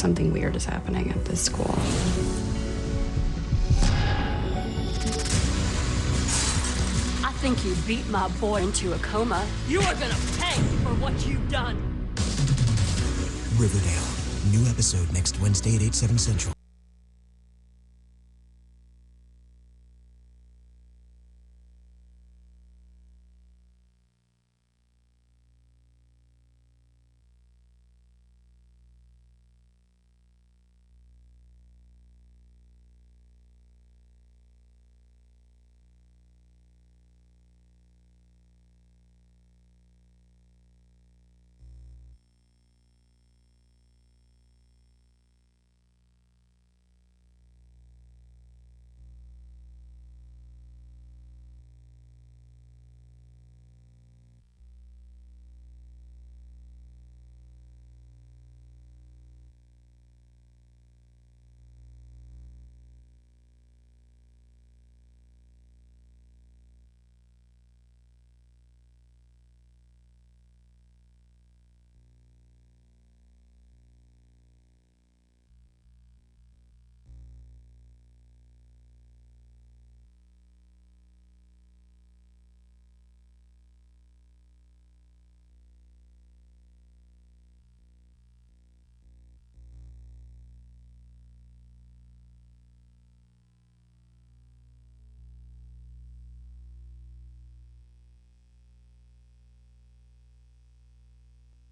something weird is happening at this school. I think you beat my boy into a coma. You are gonna pay for what you've done. Riverdale. New episode next Wednesday at 8/7 Central.